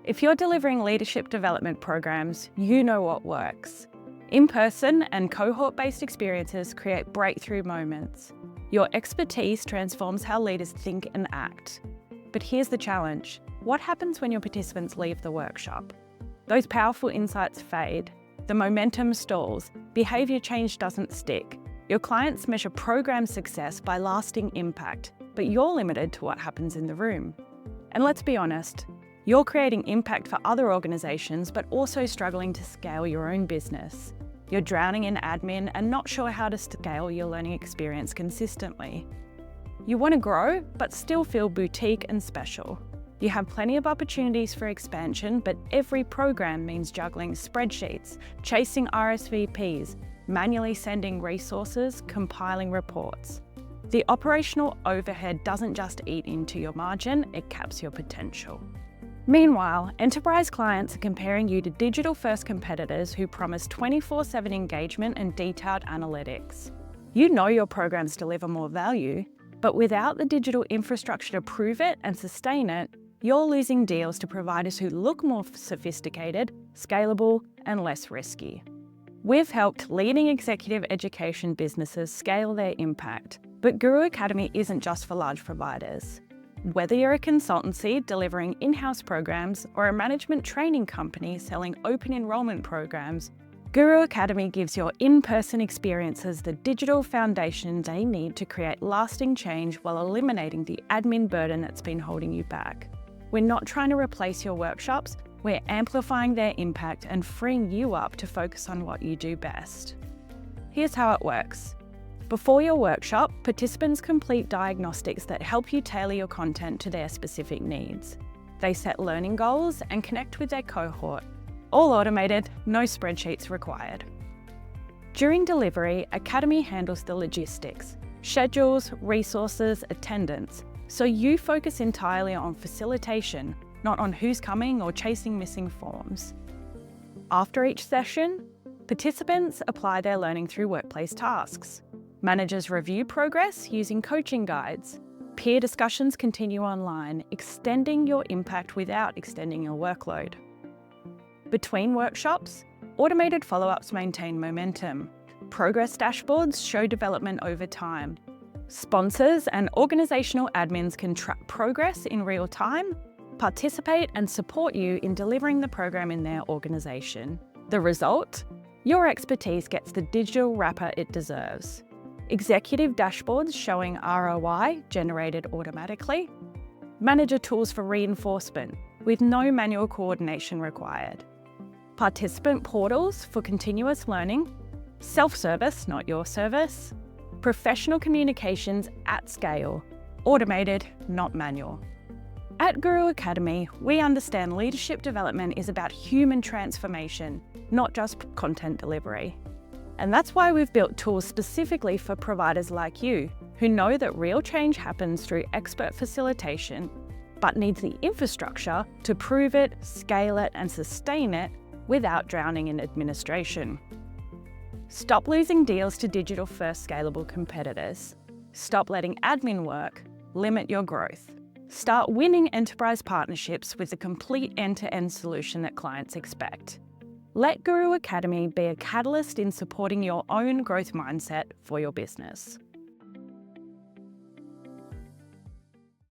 If you're delivering leadership development programs, you know what works. In-person and cohort-based experiences create breakthrough moments. Your expertise transforms how leaders think and act. But here's the challenge. What happens when your participants leave the workshop? Those powerful insights fade. The momentum stalls. Behaviour change doesn't stick. Your clients measure program success by lasting impact, but you're limited to what happens in the room. And let's be honest, you're creating impact for other organisations, but also struggling to scale your own business. You're drowning in admin and not sure how to scale your learning experience consistently. You want to grow, but still feel boutique and special. You have plenty of opportunities for expansion, but every program means juggling spreadsheets, chasing RSVPs, manually sending resources, compiling reports. The operational overhead doesn't just eat into your margin, it caps your potential. Meanwhile, enterprise clients are comparing you to digital-first competitors who promise 24/7 engagement and detailed analytics. You know your programs deliver more value, but without the digital infrastructure to prove it and sustain it, you're losing deals to providers who look more sophisticated, scalable, and less risky. We've helped leading executive education businesses scale their impact, but Guroo Academy isn't just for large providers. Whether you're a consultancy delivering in-house programs or a management training company selling open enrollment programs, Guroo Academy gives your in-person experiences the digital foundation they need to create lasting change while eliminating the admin burden that's been holding you back. We're not trying to replace your workshops, we're amplifying their impact and freeing you up to focus on what you do best. Here's how it works. Before your workshop, participants complete diagnostics that help you tailor your content to their specific needs. They set learning goals and connect with their cohort. All automated, no spreadsheets required. During delivery, Academy handles the logistics, schedules, resources, attendance, so you focus entirely on facilitation, not on who's coming or chasing missing forms. After each session, participants apply their learning through workplace tasks. Managers review progress using coaching guides. Peer discussions continue online, extending your impact without extending your workload. Between workshops, automated follow-ups maintain momentum. Progress dashboards show development over time. Sponsors and organisational admins can track progress in real time, participate and support you in delivering the program in their organisation. The result? Your expertise gets the digital wrapper it deserves. Executive dashboards showing ROI generated automatically. Manager tools for reinforcement with no manual coordination required. Participant portals for continuous learning. Self-service, not your service. Professional communications at scale. Automated, not manual. At Guroo Academy, we understand leadership development is about human transformation, not just content delivery. And that's why we've built tools specifically for providers like you, who know that real change happens through expert facilitation, but needs the infrastructure to prove it, scale it, and sustain it without drowning in administration. Stop losing deals to digital-first scalable competitors. Stop letting admin work limit your growth. Start winning enterprise partnerships with the complete end-to-end solution that clients expect. Let Guroo Academy be a catalyst in supporting your own growth mindset for your business.